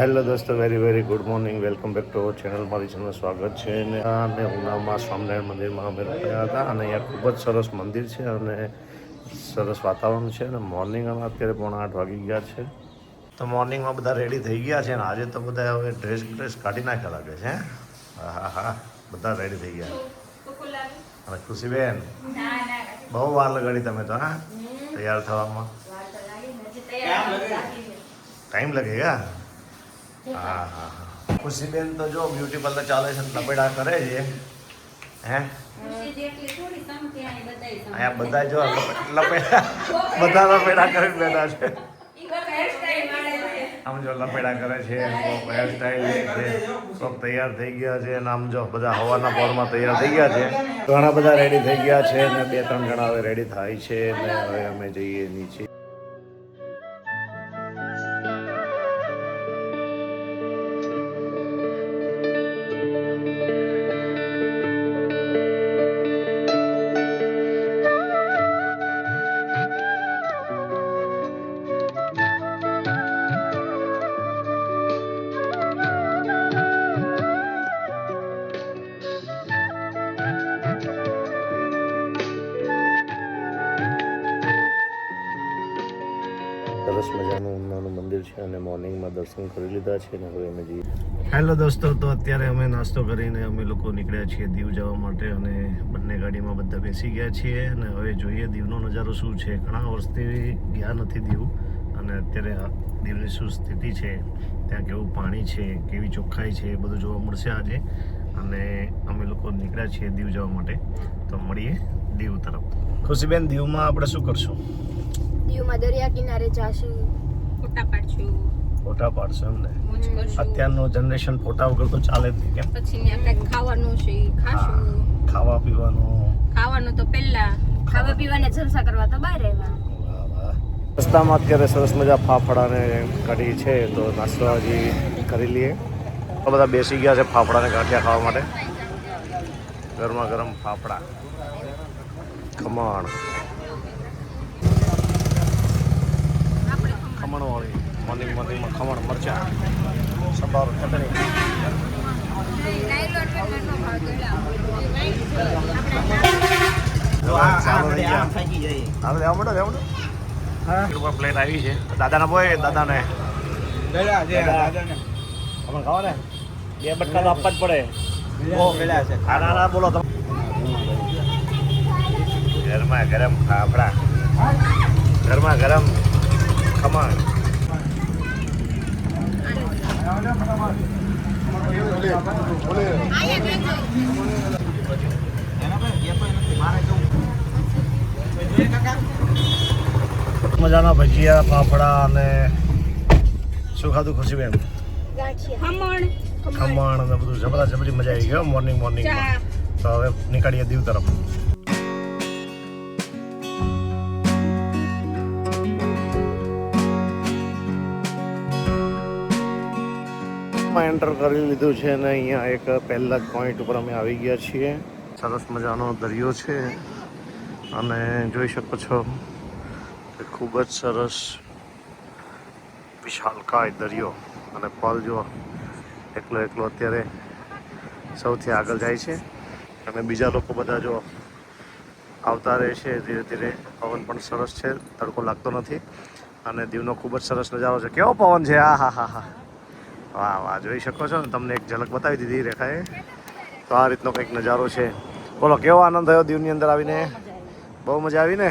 Hello દોસ્તો, very good morning. Welcome back to our channel. મારી channel સ્વાગત છે. અને ઉનામાં સ્વામિનારાયણ મંદિરમાં અમે રોકાયા હતા અને અહીંયા ખૂબ જ સરસ મંદિર છે અને સરસ વાતાવરણ છે. અને મોર્નિંગમાં અત્યારે 7:30 વાગી ગયા છે. તો મોર્નિંગમાં બધા રેડી થઈ ગયા છે અને આજે તો બધા હવે ડ્રેસ કાઢી નાખ્યા લાગે છે. હા, બધા રેડી થઈ ગયા. અને ખુશીબેન બહુ વાર લગાડી તમે તો. હા, તૈયાર થવામાં ટાઈમ લગેગા. હા. ખુશીબેન તો જો બ્યુટી પાર્લર ચાલે છે, લપેડા કરે છે. હે અહીંયા બધા જો લપેડા બધા લપેડા કરીને બેઠા છે. આમ જો લપેડા કરે છે, કોક હેરસ્ટાઈલ છે, કોક તૈયાર થઈ ગયા છે. અને આમ જો બધા હવાના પોરમાં તૈયાર થઈ ગયા છે. ઘણા બધા રેડી થઈ ગયા છે અને 2-3 જણા હવે રેડી થાય છે અને હવે અમે જઈએ નીચે. સરસ મજાનું ઉનાનું મંદિર છે અને મોર્નિંગમાં દર્શન કરી લીધા છે અને હવે અમે જઈએ. હેલો દોસ્તો, તો અત્યારે અમે નાસ્તો કરીને અમે લોકો નીકળ્યા છીએ દીવ જવા માટે અને બંને ગાડીમાં બધા બેસી ગયા છીએ અને હવે જોઈએ દીવનો નજારો શું છે. ઘણા વર્ષથી ગયા નથી દીવ અને અત્યારે દીવની શું સ્થિતિ છે, ત્યાં કેવું પાણી છે, કેવી ચોખ્ખાઈ છે, એ બધું જોવા મળશે આજે. અને અમે લોકો નીકળ્યા છીએ દીવ જવા માટે. તો મળીએ દીવ તરફ. ખુશીબેન, દીવમાં આપણે શું કરશું? દીવમાં દરિયા કિનારે જાશું, ફોટા પાડશું એમને. અત્યારનું જનરેશન ફોટા વગર તો ચાલે જ નહીં. કેમ? પછી આપણે ખાવાનું છે, ખાશું. ખાવા પીવાનું તો પહેલા ખાવા પીવાને જલસા કરવા તો બહાર રહેવાનું. વાહ. રસ્તામાં અત્યારે સરસ મજા ફાફડા ને કઢી છે, તો નાસ્તો હજી કરી લઈએ. તો બધા બેસી ગયા છે ફાફડા ને ગાંઠિયા ખાવા માટે. ગરમા ગરમ ફાફડા, ખમણ વાળી મોર્નિંગમાં ખમણ, મરચા, સંભારો, ચટણી. પ્લેટ આવી છે. દાદાને બોય દાદાને ખાવા ને 2 બટકા તો આપવા જ પડે. ના બોલો તમે. ગરમા ગરમ ફાફડા, ગરમા ગરમ ખમણ. મજાના ભજીયા, ફાફડા અને શું ખાધું ખુશીબેન? ખમણ અને બધું જબરી મજા આવી ગયો મોર્નિંગમાં. તો હવે નીકળીએ દીવ તરફ. એન્ટર કરી લીધું છે અને અહીંયા એક પહેલા જ પોઈન્ટ ઉપર અમે આવી ગયા છીએ. સરસ મજાનો દરિયો છે અને જોઈ શકો છો કે ખૂબ જ સરસ વિશાળકાય દરિયો. અને પલ જો એકલો અત્યારે સૌથી આગળ જાય છે અને બીજા લોકો બધા જો આવતા રહે છે ધીરે ધીરે. પવન પણ સરસ છે, તડકો લાગતો નથી અને દીવનો ખૂબ જ સરસ નજારો છે. કેવો પવન છે! હા. વાહ, જોઈ શકો છો ને, તમને એક ઝલક બતાવી દીધી રેખાએ. તો આ રીતનો કંઈક નજારો છે. બોલો, કેવો આનંદ થયો દીવની અંદર આવીને? બહુ મજા આવી ને?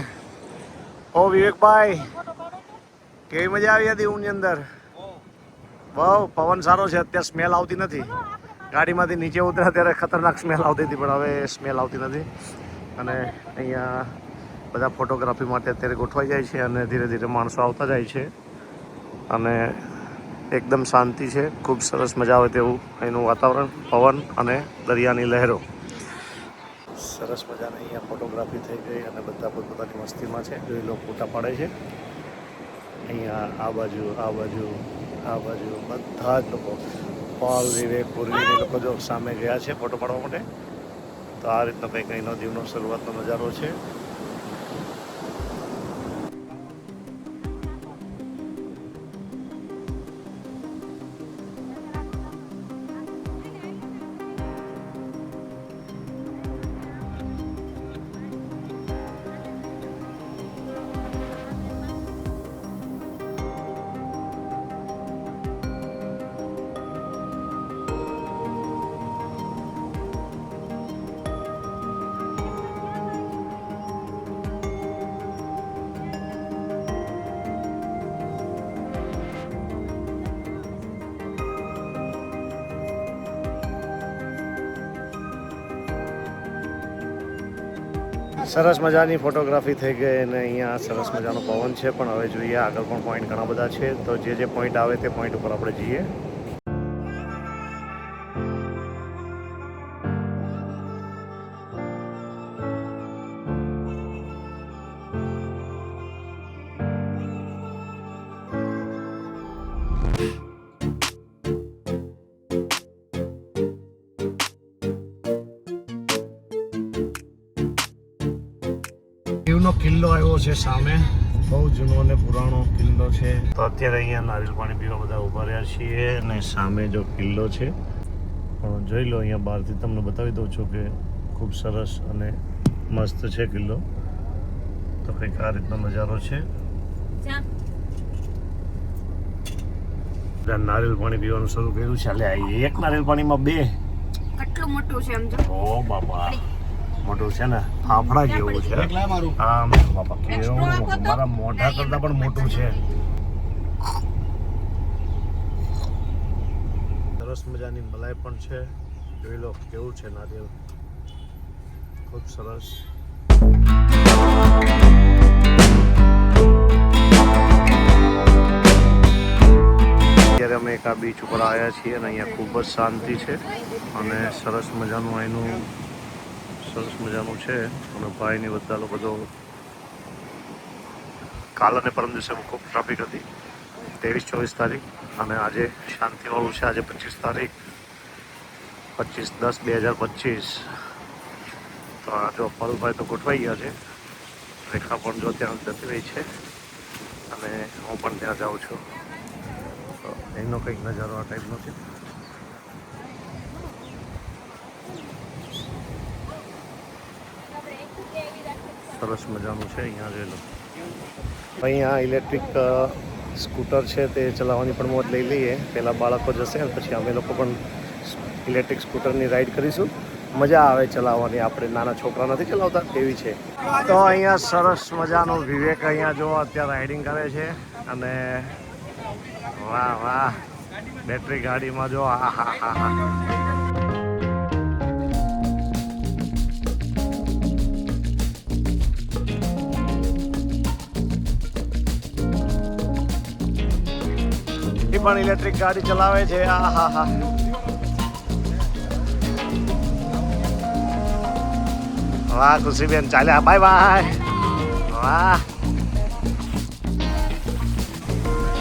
ઓ વિવેકભાઈ, કેવી મજા આવી દીવની અંદર? બહુ પવન સારો છે. અત્યારે સ્મેલ આવતી નથી. ગાડીમાંથી નીચે ઉતર્યા ત્યારે ખતરનાક સ્મેલ આવતી હતી, પણ હવે સ્મેલ આવતી નથી. અને અહીંયા બધા ફોટોગ્રાફી માટે અત્યારે ગોઠવાઈ જાય છે અને ધીરે ધીરે માણસો આવતા જાય છે અને એકદમ શાંતિ છે. ખૂબ સરસ મજા આવે તેવું અહીંનું વાતાવરણ, પવન અને દરિયાની લહેરો. સરસ મજાની અહીંયા ફોટોગ્રાફી થઈ ગઈ અને બધા પોતપોતાની મસ્તીમાં છે. જોઈ લો, ફોટા પાડે છે. અહીંયા આ બાજુ બધા જ લોકો, પાલ, વિવેક, પૂર્વીને લોકો જો સામે ગયા છે ફોટો પાડવા માટે. તો આ રીતનો કંઈક અહીંનો દીવનો શરૂઆતનો નજારો છે. સરસ મજાની ફોટોગ્રાફી થઈ ગઈ અને અહીંયા સરસ મજાનો પવન છે. પણ હવે જોઈએ આગળ પણ પોઈન્ટ ઘણા બધા છે, તો જે પોઈન્ટ આવે તે પોઈન્ટ ઉપર આપણે જઈએ. દીવનો કિલ્લો આવ્યો છે સામે, બહુ જૂનો અને પુરાણો કિલ્લો છે. તો અત્યારે અહીંયા નારિયેળ પાણી પીવા બધા ઊભા રહ્યા છીએ અને સામે જો કિલ્લો છે જોઈ લો. અહીંયા બહારથી તમને બતાવી દઉં છું કે ખૂબ સરસ અને મસ્ત છે કિલ્લો. તો કંઈક આ રીતનો નજારો છે. નારિયેળ પાણી પીવાનું શરૂ કર્યું છે. એટલે એક નારિયેળ પાણીમાં 2 કેટલું મોટું છે સમજો. ઓ બાપા, મોટું છે ને, ફાફડા જેવું છે. હા બાપા, કેવું મારા મોઢા કરતા પણ મોટું છે. સરસ મજાની મલાઈ પણ છે. જોઈ લો કેવું છે નારિયેળ, ખૂબ સરસ. અત્યારે અમે એક આ બીચ ઉપર આવ્યા છીએ અને અહીંયા ખૂબ જ શાંતિ છે અને સરસ મજાનું અહીંનું છે. અને ભાઈની બધા લોકો બધો કાલ અને પરમ દિવસે ખૂબ ટ્રાફિક હતી, 23-24 તારીખ, અને આજે શાંતિવાળું છે. આજે 25 તારીખ 25/10/2025. તો આ જો પલભાઈ તો ગોઠવાઈ ગયા છે, રેખા પણ જો ત્યાં જતી રહી છે અને હું પણ ત્યાં જાઉં છું. તો એનો કંઈક નજારો આ ટાઈપનો છે. સરસ મજાનું છે. અહીંયા જોઈ લો. અહીંયા ઇલેક્ટ્રિક સ્કૂટર છે તે ચલાવવાની પણ મોજ લઈ લઈએ. પહેલાં બાળકો જશે પછી અમે લોકો પણ ઇલેક્ટ્રિક સ્કૂટરની રાઈડ કરીશું. મજા આવે ચલાવવાની. આપણે નાના છોકરા નથી ચલાવતા તેવી છે. તો અહીંયા સરસ મજાનો વિવેક અહીંયા જો અત્યારે રાઇડિંગ કરે છે અને વાહ વાહ, બેટરી ગાડીમાં જો હા હા હા હા. પણ ઇલેક્ટ્રિક ગાડી ચલાવે છે. હા હા હા. વાહ ખુશીબેન, ચાલ્યા, બાય બાય. વાહ,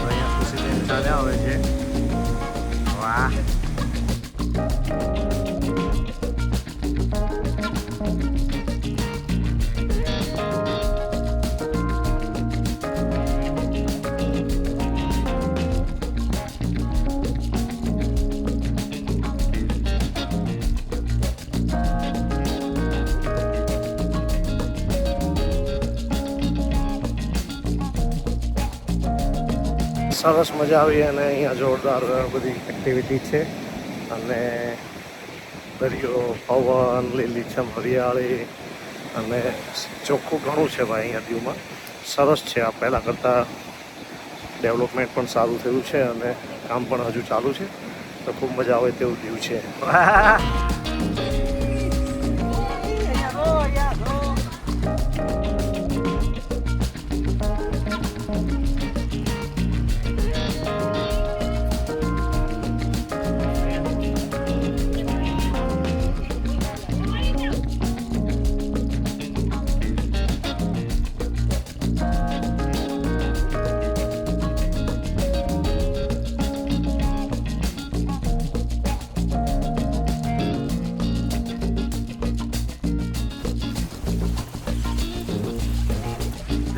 અહીંયા ખુશીબેન ચાલ્યા આવે છે. વાહ. સરસ મજા આવી અને અહીંયા જોરદાર બધી એક્ટિવિટી છે અને દરિયો, પવન, લીલીછમ હરિયાળી અને ચોખ્ખું ઘણું છે ભાઈ અહીંયા દીવમાં. સરસ છે. આ પહેલાં કરતાં ડેવલપમેન્ટ પણ સારું થયું છે અને કામ પણ હજુ ચાલુ છે. તો ખૂબ મજા આવે તેવું દીવ છે.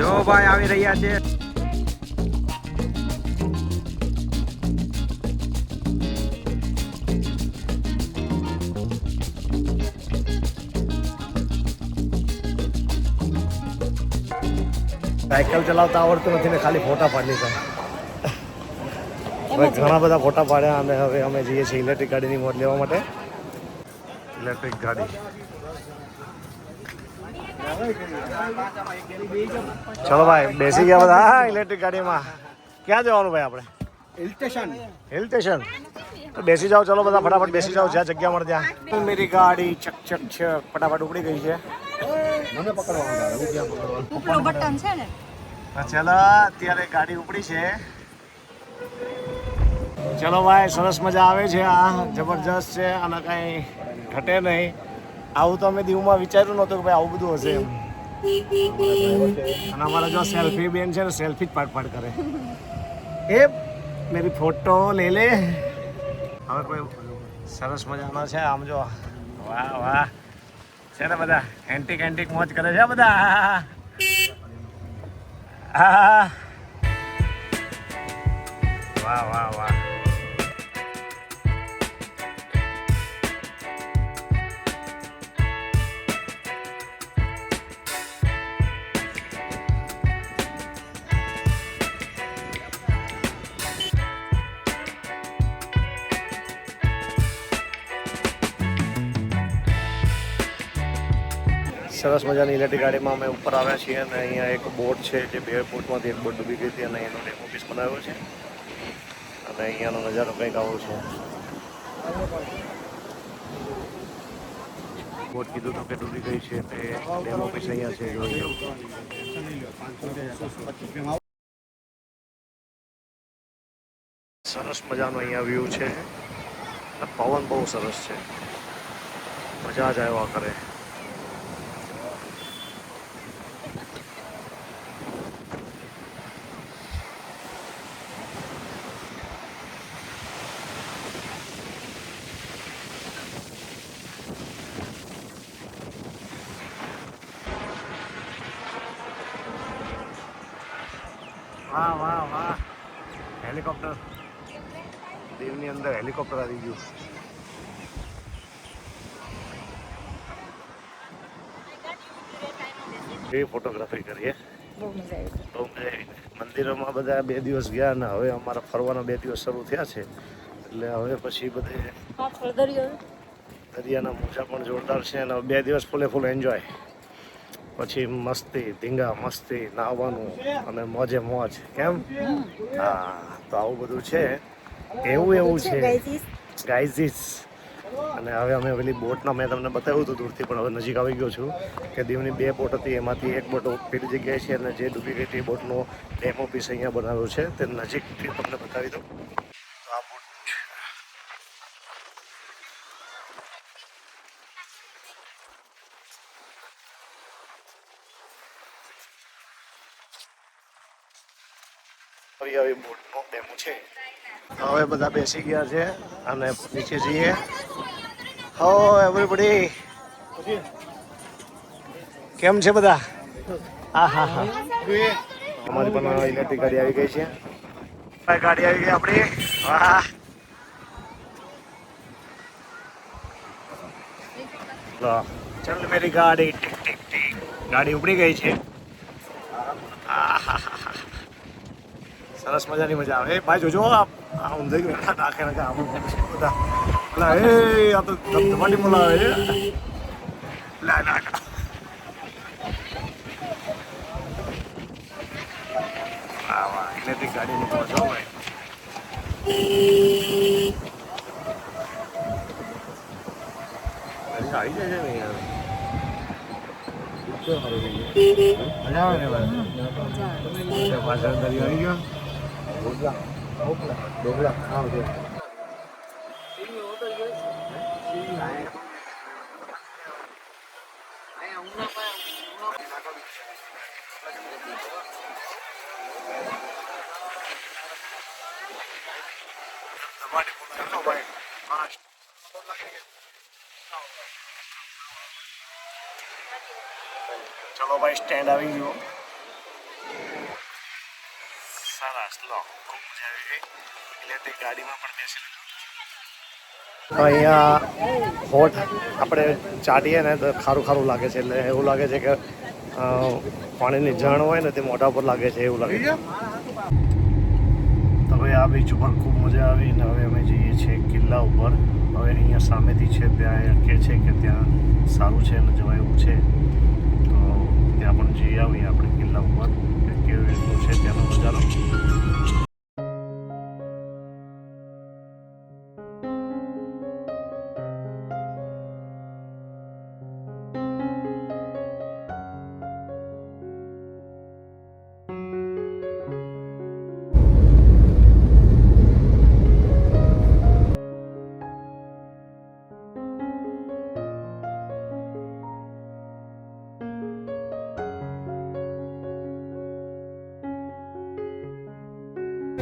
જો ભાઈ આવી રહ્યા છે. સાયકલ ચલાવતા આવડતું નથી ને ખાલી ફોટા પાડી લીધા. હવે ઘણા બધા ફોટા પાડ્યા અને હવે અમે જઈએ છીએ ઇલેક્ટ્રિક ગાડીની મોજ લેવા માટે. ઇલેક્ટ્રિક ગાડી. ચલો ભાઈ, બેસી ગયા બધા. હા, ઇલેક્ટ્રિક ગાડીમાં. ક્યાં જવાનું ભાઈ આપણે? Hill station. Hill station. તો બેસી જાઓ, ચલો બધા ફટાફટ બેસી જાઓ, જ્યાં જગ્યા મળે ત્યાં. મેરી ગાડી ચક ચક ચક ફટાફટ ઉપડી ગઈ છે. મને પકડવાનું આવે, હું ક્યાં પકડવાનું? ઉપલો બટન છે ને. ચાલો અત્યારે ગાડી ઉપડી છે. ચલો ભાઈ, સરસ મજા આવે છે. આ જબરજસ્ત છે અને કાંઈ ઘટે નહીં. આવું તો અમે દીવમાં વિચાર્યું નહોતું કે ભાઈ આવું બધું હશે એમ. અને અમારા જો સેલ્ફી બેન છે ને, સેલ્ફી જ પાડ કરે. એ મેરી ફોટો લે લે. હવે કોઈ સરસ મજાનો છે આમ જો. વાહ વાહ છે ને, બધા એન્ટિક મોજ કરે છે બધા. હા, વાહ વાહ વાહ. સરસ મજાની ઇલેક્ટ્રિક ગાડીમાં અમે ઉપર આવ્યા છીએ અને અહીંયા એક બોટ છે જે 2 બોટમાંથી એક બોટ ડૂબી ગઈ હતી અને એનો ડેમો પીસ બનાવ્યો છે અને અહીંયાનો નજારો કંઈક આવો છે. બોટ કીધું તો કે ડૂબી ગઈ છે તે ડેમો પીસ અહીંયા છે, જોઈ લો. સરસ મજાનો અહીંયા વ્યૂ છે અને પવન બહુ સરસ છે, મજા જ આવ્યા કરે. વાહ વાહ વાહ, હેલિકોપ્ટર. દીવની અંદર હેલિકોપ્ટર આવી ગયું. એ ફોટોગ્રાફી કરીએ. બહુ મજા આવી. બહુ મજા આવી. મંદિરોમાં બધા 2 દિવસ ગયા ને હવે અમારા ફરવાના 2 દિવસ શરૂ થયા છે એટલે હવે પછી બધે દરિયાના મોજા પણ જોરદાર છે અને 2 દિવસ ફૂલ એન્જોય. પછી મસ્તી, ધીંગા મસ્તી, નાહવાનું અને મોજે મોજ. કેમ? હા, તો આવું બધું છે. એવું છે ગાઈઝીસ. અને હવે અમે પેલી બોટના મેં તમને બતાવ્યું હતું દૂરથી, પણ હવે નજીક આવી ગયો છું કે દીવની 2 બોટ હતી એમાંથી એક બોટ પેલી જગ્યાએ છે અને જે ડૂબી ગઈ હતી બોટનો ડેમો પીસ અહીંયા બનાવ્યો છે તે નજીકથી તમને બતાવી દઉં. તો આ બોટ આવી બોટનો ડેમો છે. હવે બધા બેસી ગયા છે અને નીચે જઈએ. હો એવરીબડી, કેમ છે બધા? હા હા હા, અમારી પણ ઇલેક્ટ્રિક ગાડી આવી ગઈ છે. ગાડી આવી ગઈ આપણી. વાહ, ચલ મેરી ગાડી. Tick tick tick. ગાડી ઉપડી ગઈ છે. સરસ મજાની મજા આવે. ભાઈ જોજો, આ ઊંધાઈ ગયું નાખે નાખે આમ બધા. પેલા એ આ તો ધબધબાટી બોલાવે છે. લા લા લા. વાહ વાહ, ઇલેક્ટ્રિક ગાડીની પહોંચો ભાઈ. આવી જાય છે ને યાર. મજા આવે ને ભાઈ. પાછળ દરિયો આવી ગયો. ચલો ભાઈ, સ્ટેન્ડ આવી ગયો. સરસ, લો ખૂબ મજા આવી ગઈ. ઇલેક્ટ્રિક ગાડીમાં પણ બેસી લીધું. અહીંયા હોટ આપણે ચાટીએ ને તો ખારું ખારું લાગે છે, એટલે એવું લાગે છે કે પાણીની ઝાણ હોય ને તે મોઢા પર લાગે છે, એવું લાગે છે. તો હવે આ બીચ ઉપર ખૂબ મજા આવી ને હવે અમે જઈએ છીએ કિલ્લા ઉપર. હવે અહીંયા સામેથી છે ત્યાં કહે છે કે ત્યાં સારું છે અને જવાય એવું છે, તો ત્યાં પણ જઈ આવીએ આપણે કિલ્લા ઉપર કે કેવી રીતનું છે ત્યાંનો નજારો.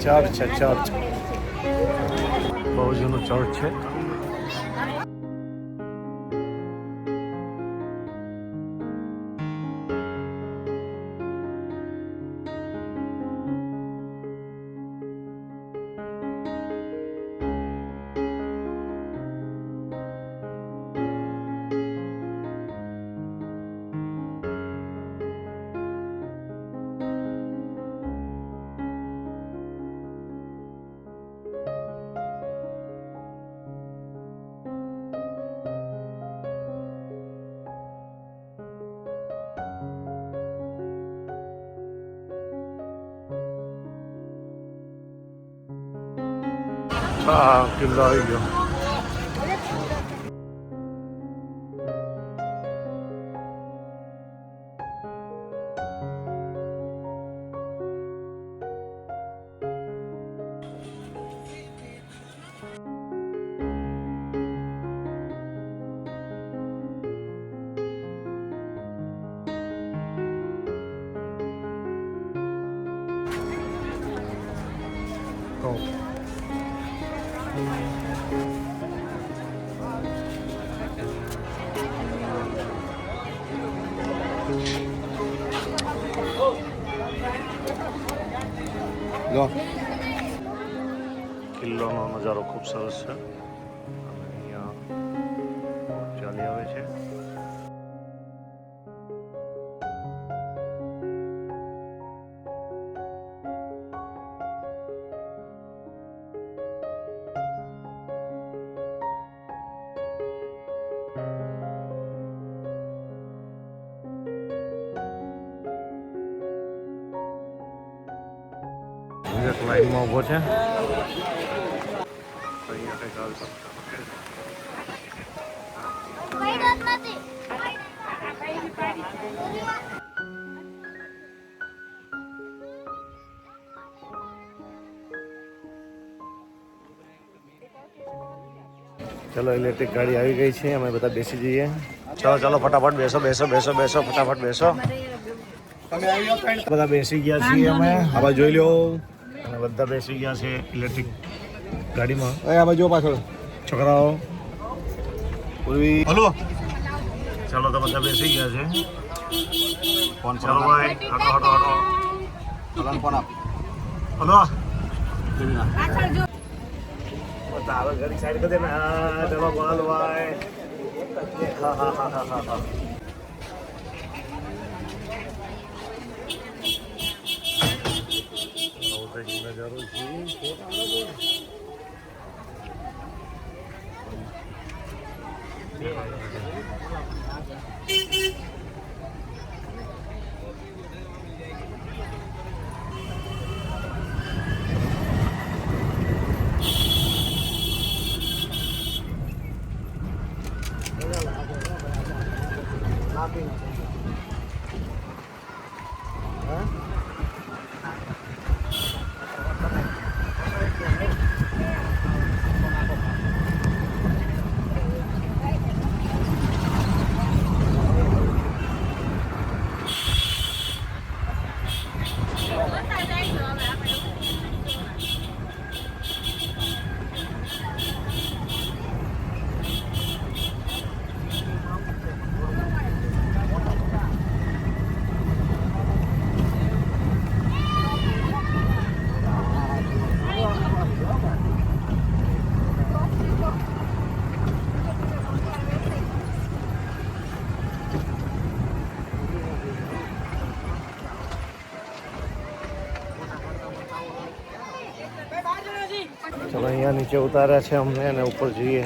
ચર્ચ છે ચર્ચ, બહુ જૂનું ચર્ચ છે. હા કિલ્લો આવી ગયો. લો કિલ્લોનો નજારો ખૂબ સરસ છે અને અહીંયા ચાલી આવે છે. એક લાઈનમાં ઊભો છે. અહીંયા કંઈક આવી શકતા ચલો ઇલેક્ટ્રિક ગાડી આવી ગઈ છે, અમે બધા બેસી જઈએ. ચલો ચલો ફટાફટ બેસો બેસો બેસો બેસો ફટાફટ બેસો. બધા બેસી ગયા છીએ અમે. હવે જોઈ લો અને બધા બેસી ગયા છે ઇલેક્ટ્રિક ગાડીમાં. આ બાજુ પાછળ છોકરાઓ હલો ચાલો તો બધા બેસી ગયા છે. ચાલો ભાઈ હટો હટો હટો. ફોન આપ હલો બધા હવે ઘડી સાઈડ કરી દે ને. હા ચલો બોલ ભાઈ. હા હા હા હા હા હા. નજારો છે. ચલો અહીંયા નીચે ઉતાર્યા છે અમને અને ઉપર જઈએ.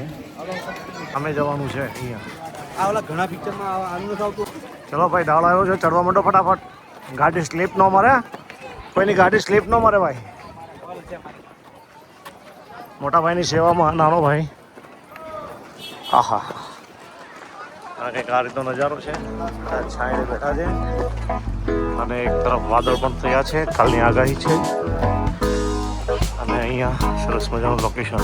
અમે જવાનું છે અહીંયા. આ ઓલા ઘણા પિક્ચરમાં આનું નથી આવતું. ચલો ભાઈ ઢાળ આવ્યો છે, ચડવા માંડો ફટાફટ. ગાડી સ્લીપ ન મારે, કોઈની ગાડી સ્લીપ ન મારે ભાઈ. મોટા ભાઈની સેવામાં નાનો ભાઈ. હા હા અને કંઈક આ રીતનો નજારો છે. છાંયડે બેઠા છે અને એક તરફ વાદળ પણ થયા છે. કાલની આગાહી છે અને અહીંયા સરસ મજાનું લોકેશન.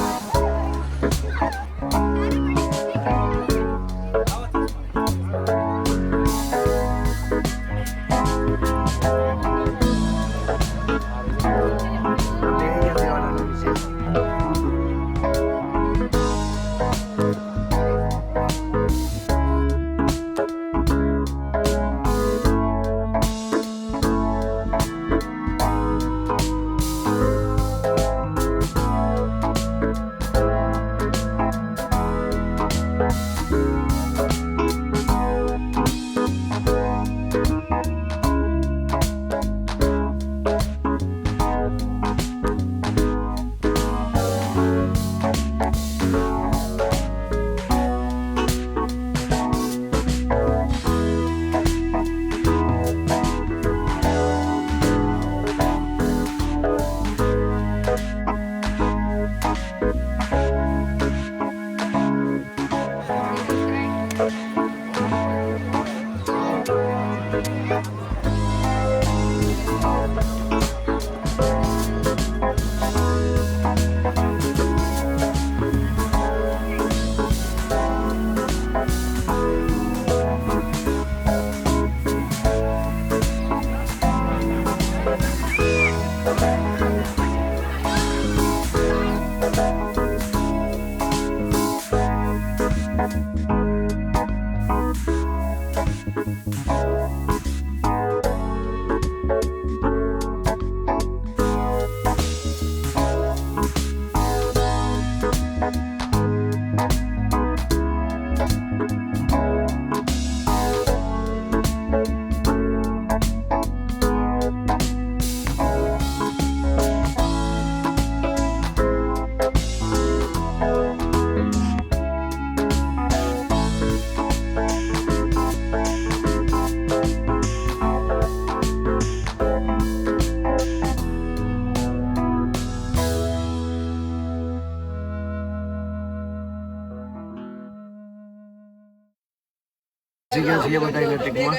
જગ્યા છીએ બધા ઇલેક્ટ્રિકમાં.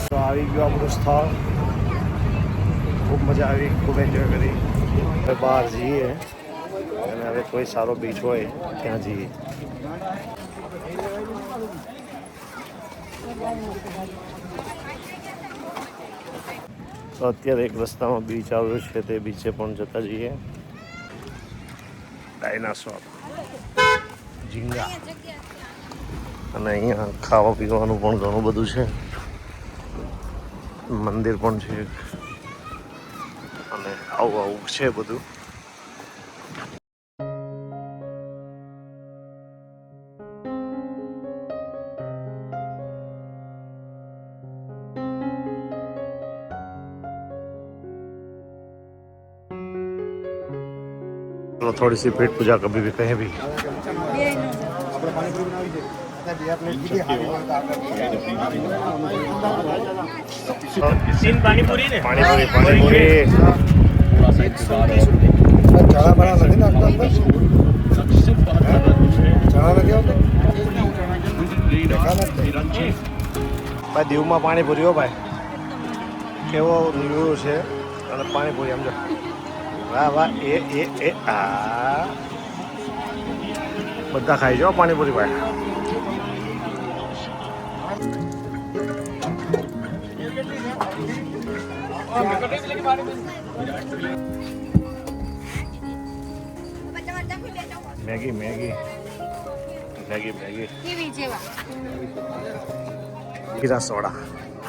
તો આવી ગયું આપણું સ્થળ. ખૂબ મજા આવી, ખૂબ એન્જોય કરી. હવે બહાર જઈએ અને હવે કોઈ સારો બીચ હોય ત્યાં જઈએ. તો અત્યારે એક રસ્તામાં બીચ આવ્યો છે, તે બીચે પણ જતા જઈએ. ડાયનાસોર, ઝીંગા અને અહીંયા ખાવા પીવાનું પણ ઘણું બધું છે. મંદિર પણ છે અને આવું આવું છે બધું. थोड़ी सी पेट पूजा कभी भी कहीं भी. પાણીપુરી ને પાણીપુરી ચણા બણા નથી નાખતા અંદર? ચણા નથી આવતા? ભાઈ દીવમાં પાણીપુરી હો ભાઈ, કેવો વ્યૂ છે. અને પાણીપુરી સમજો, વાહ વાહ, એ આ બધા ખાઈ જાઓ પાણીપુરી ભાઈ. મેગી મેગી મેગી મેગી કેવી જેવા જીરા સોડા.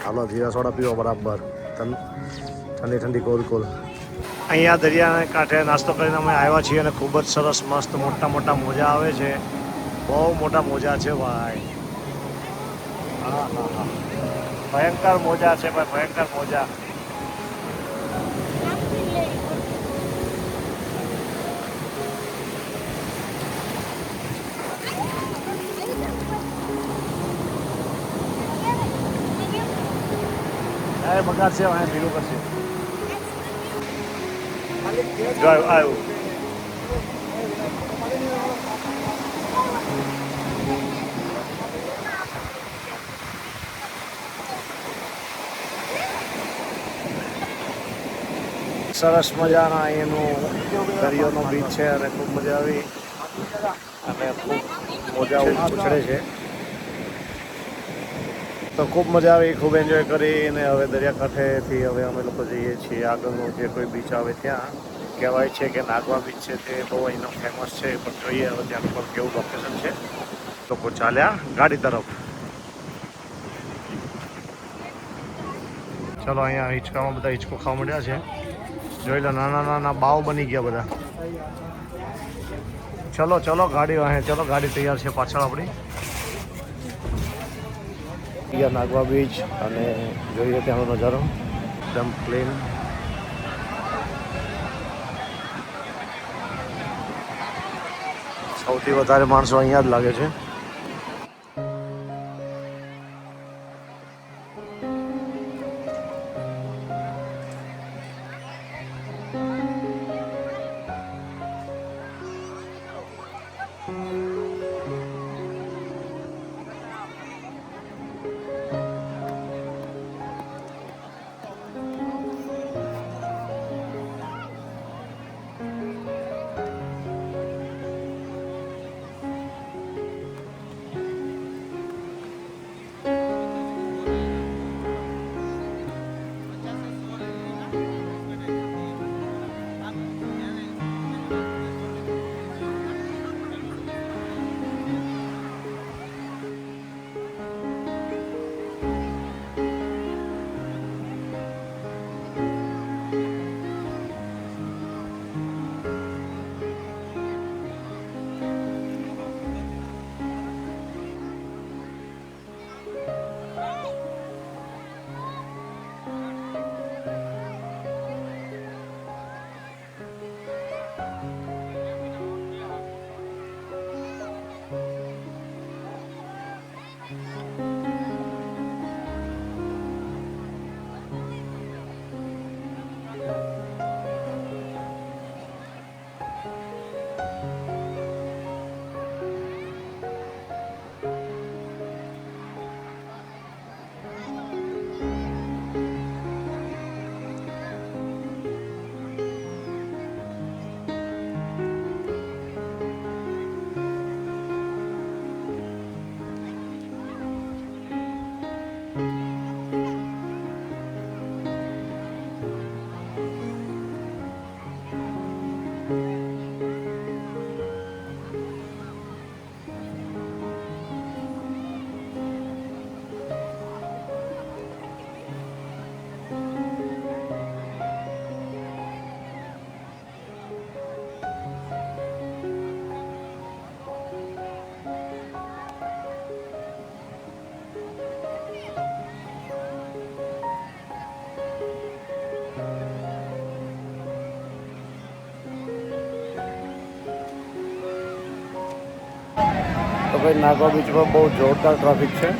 હાલો જીરા સોડા પીવો બરાબર, ઠંડી ઠંડી કોલ કોલ. અહીંયા દરિયાના કાંઠે નાસ્તો કરીને અમે આવ્યા છીએ અને ખૂબ જ સરસ મસ્ત મોટા મોટા મોજા આવે છે. બહુ મોટા મોજા છે ભાઈ. હા હા હા, ભયંકર મોજા છે ભાઈ, ભયંકર મોજા. બગાડ છે અહીંયા ભીલું કરશે. આવ્યું સરસ મજાના અહીંયાનું દરિયાનો બીચ છે અને ખૂબ મજા આવી અને ખૂબ મોજા ઉછળે છે. તો ખૂબ મજા આવી, ખૂબ એન્જોય કરી. અને હવે દરિયાકાંઠેથી હવે અમે લોકો જઈએ છીએ આગળનું જે કોઈ બીચ આવે ત્યાં. કહેવાય છે કે નાગવા બીચ છે તે બહુ અહીંનો ફેમસ છે, પણ જોઈએ હવે ત્યાં પર કેવું લોકેશન છે. લોકો ચાલ્યા ગાડી તરફ. ચલો, અહીંયા હિંચકામાં બધા હિંચકો ખાવા મળ્યા છે. જોઈ લો, નાના નાના બાવ બની ગયા બધા. ચલો ચલો ગાડી વાહે, ચલો ગાડી તૈયાર છે પાછળ આપણી. નાગવા બીચ અને જોઈએ ત્યાંનો નજારો એકદમ પ્લેન. સૌથી વધારે માણસો અહીંયા જ લાગે છે. ભાઈ નાગવા બીચ પર બહુ જોરદાર ટ્રાફિક છે.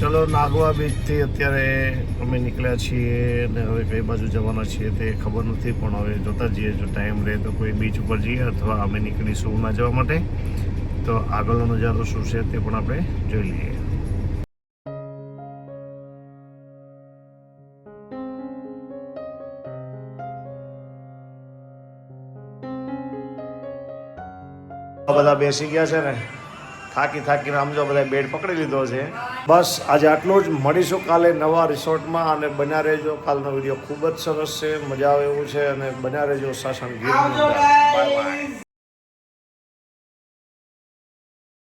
ચલો નાગવા બીચથી અત્યારે અમે નીકળ્યા છીએ અને હવે કઈ બાજુ જવાના છીએ તે ખબર નથી, પણ હવે જોતા જઈએ. જો ટાઈમ રહે તો કોઈ બીચ ઉપર જઈએ અથવા અમે નીકળીશું ના જવા માટે. તો આગળનો નજારો શું છે તે પણ આપણે જોઈ લઈએ. બધા બેસી ગયા છે ને, થાકીને આમ જો બધા બેડ પકડી લીધો છે. બસ આજે આટલું જ. મળીશું કાલે નવા રિસોર્ટમાં અને બન્યા રહેજો. કાલનો વિડીયો ખૂબ જ સરસ છે, મજા આવે એવું છે અને બન્યા રહેજો સાસણ ગીર.